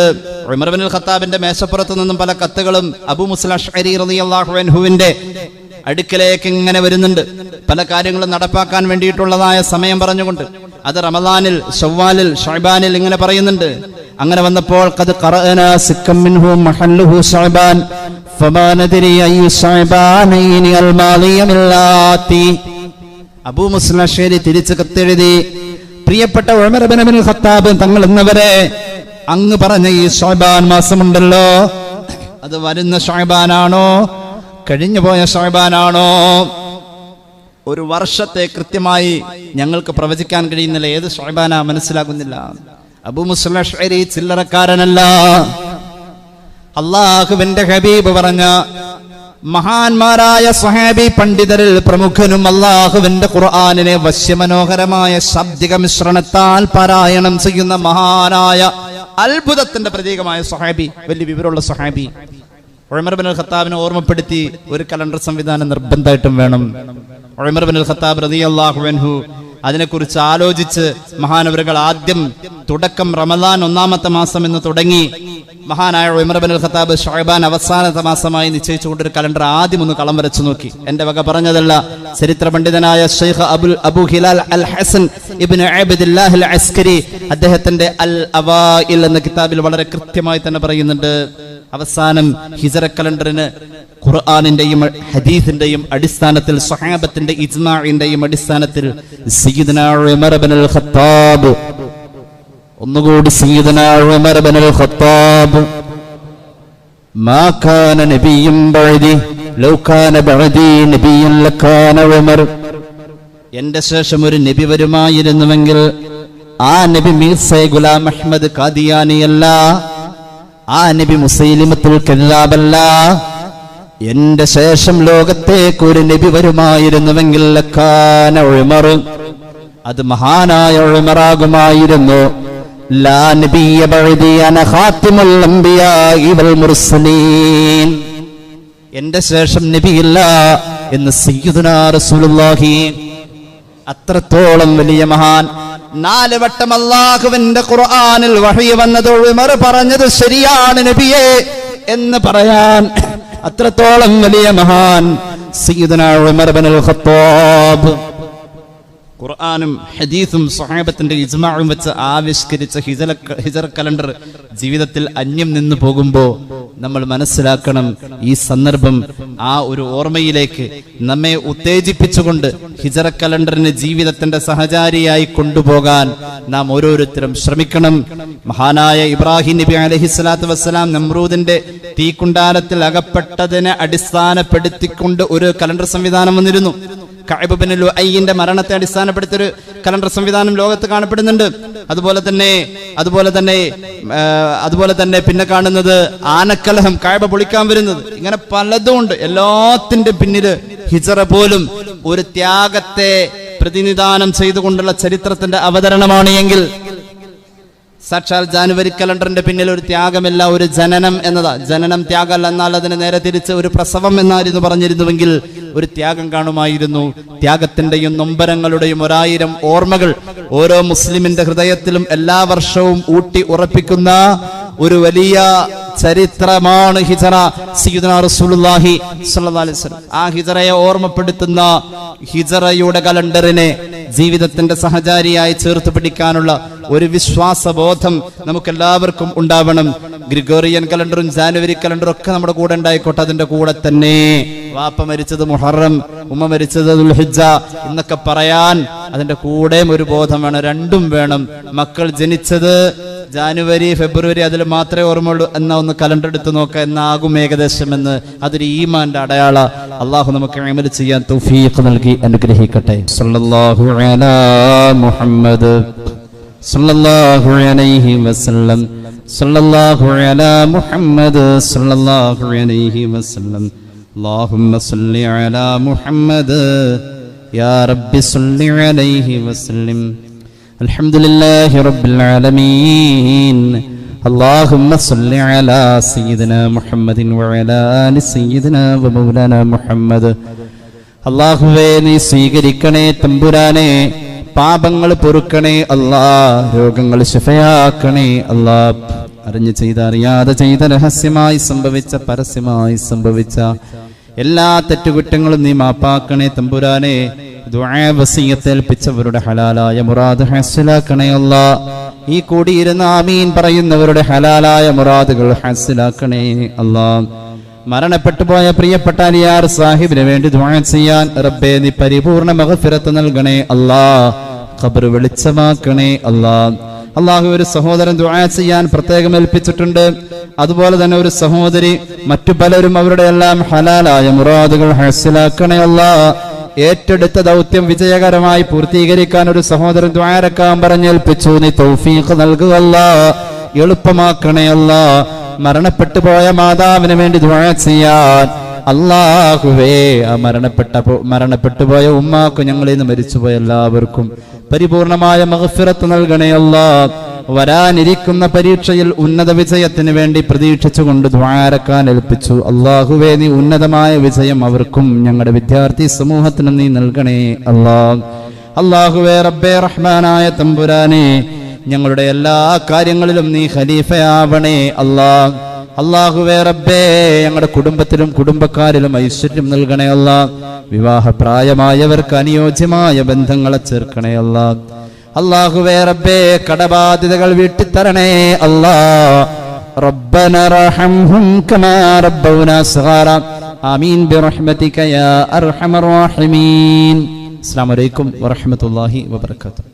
ഉമർ ഇബ്നുൽ ഖത്താബിന്റെ മേശപ്പുറത്ത് നിന്നും പല കത്തുകളും അബൂ മുസ്ലിം അശ്അരി റളിയല്ലാഹു അൻഹുവിന്റെ അടുക്കലേക്ക് ഇങ്ങനെ വരുന്നുണ്ട്. പല കാര്യങ്ങളും നടപ്പാക്കാൻ വേണ്ടിയിട്ടുള്ളതായ സമയം പറഞ്ഞുകൊണ്ട് അത് റമദാനിൽ, ശവ്വാലിൽ, ശഅബാനിൽ ഇങ്ങനെ പറയുന്നുണ്ട്. അങ്ങനെ വന്നപ്പോൾ ഖദ് ഖറഅനാ സിക്കം മിൻഹു മഹല്ലുഹു ശഅബാൻ ഫമാ നദരി അയ്യു ശഅബാനൈനി അൽ മാളിയ മില്ലാത്തി. അബൂ മുസ്ലിം അശ്അരി തിരിച്ച് കത്തെഴുതി, പ്രിയപ്പെട്ട ഉമർ ഇബ്നുൽ ഖത്താബ് തങ്ങൾ എന്നവരെ, അങ്ങ് പറഞ്ഞ ഈ ശഅബാൻ മാസമുണ്ടല്ലോ, അത് വരുന്ന ശഅബാനാണോ കഴിഞ്ഞു പോയ ശഅബാനാണോ? ഒരു വർഷത്തെ കൃത്യമായി ഞങ്ങൾക്ക് പ്രവചിക്കാൻ കഴിയുന്നില്ല. ഏത് ശഅബാനാ മനസ്സിലാകുന്നില്ല. അബൂ മുസ്ലിം അശ്അരി ചില്ലറക്കാരനല്ല. അല്ലാഹുവിന്റെ ഹബീബ് പറഞ്ഞ മഹാന്മാരായ സ്വഹാബി പണ്ഡിതരിൽ പ്രമുഖനും അല്ലാഹുവിന്റെ ഖുർആനിനെ വശ്യമനോഹരമായ ശബ്ദിക മിശ്രണത്താൽ പാരായണം ചെയ്യുന്ന മഹാനായ അത്ഭുതത്തിന്റെ പ്രതീകമായ സ്വഹാബി, വലിയ വിവരമുള്ള സ്വഹാബി ഉമർ ഇബ്നുൽ ഖത്താബിനെ ഓർമ്മപ്പെടുത്തി ഒരു കലണ്ടർ സംവിധാനം നിർബന്ധമായിട്ടും വേണം. ഉമർ ഇബ്നുൽ ഖത്താബ് റളിയല്ലാഹു അൻഹു അതിനെക്കുറിച്ച് ആലോചിച്ച് മഹാനവറുകൾ ആദ്യം തുടക്കം റമദാൻ 1-ാമത്തെ മാസം എന്ന് തുടങ്ങി. മഹാനായ ഉമർ ഇബ്നുൽ ഖത്താബ് ശഅബാൻ അവസാനത്തെ മാസമായി നിശ്ചയിച്ചുകൊണ്ട് ഒരു കലണ്ടർ ആദ്യം ഒന്ന് കളം വരച്ചു നോക്കി. എന്റെ വക പറഞ്ഞതല്ല. ചരിത്ര പണ്ഡിതനായ ശൈഖ് അബു ഹിലാൽ അൽ ഹസൻ ഇബ്നു അബ്ദില്ലാഹ് അൽ അസ്കരി അദ്ദേഹത്തിന്റെ അൽ അവാഇൽ എന്ന കിതാബിൽ വളരെ കൃത്യമായി തന്നെ പറയുന്നുണ്ട്. അവസാനം ഹിജറ കലണ്ടറിന് ഖുർആനിന്റെയും ഹദീസിന്റെയും അടിസ്ഥാനത്തിൽ, സ്വഹാബത്തിന്റെ ഇജ്മാഇന്റെയും അടിസ്ഥാനത്തിൽ സയ്യിദുനാ ഉമർ ഇബ്നുൽ ഖത്താബ്, ഒന്നുകൂടി സയ്യിദുനാ ഉമർ ഇബ്നുൽ ഖത്താബ്, മാ കാന നബിയ്യുൻ ബഅദി ലൗ കാന ബഅദി നബിയ്യുൻ ലകാന ഉമർ. എന്റെ ശേഷം ഒരു നബി വരുമായിരുന്നുവെങ്കിൽ ആ നബി മീർസ ഗുലാം അഹ്മദ് ഖാദിയാനിയല്ല, ആ നബി മുസൈലിമത്തുൽ കദ്ദാബല്ല. എന്റെ ശേഷം ലോകത്തേക്ക് ഒരു നബി വരുമായിരുന്നുവെങ്കിൽ ലകാന ഉമർ, അത് മഹാനായ ഉമറാകുമായിരുന്നു. ലാ നബിയ ബഅദി അന ഖാതിമുൽ അംബിയാഇ വൽ മുർസലീൻ. എന്റെ ശേഷം നബിയില്ല എന്ന് സയ്യിദുനാ റസൂലുള്ളാഹി. അത്രത്തോളം വലിയ മഹാൻ. 4 വട്ടം അല്ലാഹുവിന്റെ ഖുർആനിൽ വഹി വന്നത് ഉമർ പറഞ്ഞത് ശരിയാണ് നബിയേ എന്ന് പറയാൻ അത്രത്തോളം വലിയ മഹാൻ സയ്യിദുനാ ഉമർ ഇബ്നുൽ ഖത്താബ്. ഖുർആനും ഹദീസും സ്വഹാബത്തിന്റെ ഇജ്മാഉം വെച്ച് ആവിഷ്കരിച്ച ഹിജറ കലണ്ടർ ജീവിതത്തിൽ അന്യം നിന്നു പോകുമ്പോൾ നമ്മൾ മനസ്സിലാക്കണം, ഈ സന്ദർഭം ആ ഒരു ഓർമ്മയിലേക്ക് നമ്മെ ഉത്തേജിപ്പിച്ചുകൊണ്ട് ഹിജറ കലണ്ടറിന് ജീവിതത്തിന്റെ സഹചാരിയായി കൊണ്ടുപോകാൻ നാം ഓരോരുത്തരും ശ്രമിക്കണം. മഹാനായ ഇബ്രാഹിം നബി അലൈഹിസ്സലാത്തു വസ്സലാം നമ്രൂദിന്റെ തീക്കുണ്ടാരത്തിൽ അകപ്പെട്ടതിനെ അടിസ്ഥാനപ്പെടുത്തിക്കൊണ്ട് ഒരു കലണ്ടർ സംവിധാനം വന്നിരുന്നു. കഅബ് ബിൻ ലുഅയ്യിന്റെ മരണത്തെ അടിസ്ഥാനപ്പെടുത്തിയ ഒരു കലണ്ടർ സംവിധാനം ലോകത്ത് കാണപ്പെടുന്നുണ്ട്. അതുപോലെ തന്നെ പിന്നെ കാണുന്നത് ആനക്കലഹം, കഅബ പൊളിക്കാൻ വരുന്നത്, ഇങ്ങനെ പലതും ഉണ്ട്. എല്ലാത്തിന്റെ പിന്നില് ഹിജറ പോലും ഒരു ത്യാഗത്തെ പ്രതിനിധാനം ചെയ്തുകൊണ്ടുള്ള ചരിത്രത്തിന്റെ അവതരണമാണ് എങ്കിൽ സാക്ഷാൽ ജാനുവരി കലണ്ടറിന്റെ പിന്നിൽ ഒരു ത്യാഗമല്ല, ഒരു ജനനം എന്നതാ. ജനനം ത്യാഗമല്ല, എന്നാൽ അതിന് നേരെ തിരിച്ച് ഒരു പ്രസവം എന്നായിരുന്നു പറഞ്ഞിരുന്നുവെങ്കിൽ ഒരു ത്യാഗം കാണുമായിരുന്നു. ത്യാഗത്തിന്റെയും നൊമ്പരങ്ങളുടെയും 1000 ഓർമ്മകൾ ഓരോ മുസ്ലിമിന്റെ ഹൃദയത്തിലും എല്ലാ വർഷവും ഊട്ടി ഉറപ്പിക്കുന്ന ഒരു വലിയ ചരിത്രമാണ് ഹിജറ. സയ്യിദുനാ റസൂലുള്ളാഹി സ്വല്ലല്ലാഹു അലൈഹി വസല്ലം ആ ഹിജറയെ ഓർമ്മപ്പെടുത്തുന്ന ഹിജറയുടെ കലണ്ടറിനെ ജീവിതത്തിന്റെ സഹചാരിയായി ചേർത്ത് പിടിക്കാനുള്ള ഒരു വിശ്വാസബോധം നമുക്കെല്ലാവർക്കും ഉണ്ടാവണം. ഗ്രിഗോറിയൻ കലണ്ടറും ജാനുവരി കലണ്ടറും ഒക്കെ നമ്മുടെ കൂടെ ഉണ്ടായിക്കോട്ടെ. അതിന്റെ കൂടെ തന്നെ വാപ്പ മരിച്ചത് മുഹറം, ഉമ്മ മരിച്ചത് ദുൽഹിജ്ജ എന്നൊക്കെ പറയാൻ അതിന്റെ കൂടെയും ഒരു ബോധം വേണം. രണ്ടും വേണം. മക്കൾ ജനിച്ചത് ജാനുവരി, ഫെബ്രുവരി അതിൽ മാത്രമേ ഓർമ്മയുള്ളൂ എന്നാ ഒന്ന് കലണ്ടർ എടുത്ത് നോക്കാം എന്നാകും ഏകദേശം എന്ന്. അതൊരു ഈമാന്റെ അടയാള. അള്ളാഹു നമുക്ക് അമൽ ചെയ്യാൻ തൗഫീഖ് നൽകി അനുഗ്രഹിക്കട്ടെ. സല്ലല്ലാഹു അലാ മുഹമ്മദ് സല്ലല്ലാഹു അലൈഹി വസല്ലം സല്ലല്ലാഹു അലാ മുഹമ്മദ് സല്ലല്ലാഹു അലൈഹി വസല്ലം. അല്ലാഹുമ്മ സല്ലി അലാ മുഹമ്മദ് യാ റബ്ബി സല്ലി അലൈഹി വസല്ലം. അൽഹംദുലില്ലാഹി റബ്ബിൽ ആലമീൻ. اللهم صل على سيدنا محمد وعلى آل سيدنا ومولانا محمد. അല്ലാഹുവേ നീ സ്വീകരിക്കണേ തമ്പുരാനെ, പാപങ്ങൾ പൊറുക്കണേ അല്ലാ, രോഗങ്ങൾ ശിഫയാക്കണേ അല്ലാ. അറിഞ്ഞു ചെയ്ത അറിയാതെ ചെയ്ത രഹസ്യമായി സംഭവിച്ച പരസ്യമായി സംഭവിച്ച എല്ലാ തെറ്റുകുറ്റങ്ങളും നീ മാപ്പാക്കണേ തമ്പുരാനെ. ദുആ വസിയത്ത് ഏൽപ്പിച്ചവരുടെ ഹലാലായ മുറാദ് ഹാസിലാക്കണേ അല്ലാ. ഈ കൂടിയിരുന്ന ആമീൻ പറയുന്നവരുടെ ഹലാലായ മുറാദുകൾ ഹാസിലാക്കണേ അല്ലാ. മരണപ്പെട്ടു പോയ പ്രിയപ്പെട്ട അലിയാർ സാഹിബിന് വേണ്ടി ദുആ ചെയ്യാൻ റബ്ബേ നീ പരിപൂർണ മഗ്ഫിറത്ത് നൽകണേ അല്ലാ. ഖബർ വെളിച്ചമാക്കണേ അല്ലാ. അല്ലാഹു ഒരു സഹോദരൻ ദുആ ചെയ്യാൻ പ്രത്യേകം ഏൽപ്പിച്ചിട്ടുണ്ട്. അതുപോലെ തന്നെ ഒരു സഹോദരി, മറ്റു പലരും അവരുടെ എല്ലാം ഹലാലായ മുറാദുകൾ ഹാസിലാക്കണേ അല്ലാ. ഏറ്റെടുത്ത ദൗത്യം വിജയകരമായി പൂർത്തീകരിക്കാൻ ഒരു സഹോദരൻ ദുആരക്കാൻ പറഞ്ഞേൽപ്പിച്ചു. നീ തൗഫീഖ് നൽകുക അല്ലാ, എളുപ്പമാക്കണേ അല്ലാ. മരണപ്പെട്ടു പോയ മാതാവിന് വേണ്ടി ദുആ ചെയ്യാൻ അല്ലാഹുവേ ആ മരണപ്പെട്ടു പോയ ഉമ്മാക്കും ഞങ്ങളിൽ നിന്ന് മരിച്ചുപോയ എല്ലാവർക്കും പരിപൂർണമായ മഗ്ഫിറത്ത് നൽകണേ അല്ലാ. വരാനിരിക്കുന്ന പരീക്ഷയിൽ ഉന്നത വിജയത്തിന് വേണ്ടി പ്രതീക്ഷിച്ചുകൊണ്ട് ദുആരക്കാൻ ഏൽപ്പിച്ചു. അല്ലാഹുവേ നീ ഉന്നതമായ വിജയം അവർക്കും ഞങ്ങളുടെ വിദ്യാർത്ഥി സമൂഹത്തിനും നീ നൽകണേ അല്ലാ. അല്ലാഹുവേ റബ്ബേ റഹ്മാനായ തമ്പുരാനെ, ഞങ്ങളുടെ എല്ലാ കാര്യങ്ങളിലും നീ ഖലീഫയാവണേ അല്ലാ. അല്ലാഹുവേ റബ്ബേ ഞങ്ങളുടെ കുടുംബത്തിലും കുടുംബക്കാരിലും ഐശ്വര്യം നൽകണേ അല്ലാ. വിവാഹപ്രായമായവർക്ക് അനുയോജ്യമായ ബന്ധങ്ങളെ ചേർക്കണേ അല്ലാ. അല്ലാഹുവേ റബ്ബേ കടബാധ്യതകൾ വീട്ടിത്തരണേ അല്ലാ. റബ്ബന റഹംഹും കമാ റബ്ബൗനാ സഗാറ. ആമീൻ ബിറഹ്മതിക യാ അർഹമർ റഹീമീൻ. അസ്സലാമു അലൈക്കും വറഹ്മത്തുള്ളാഹി വബറകാതുഹു.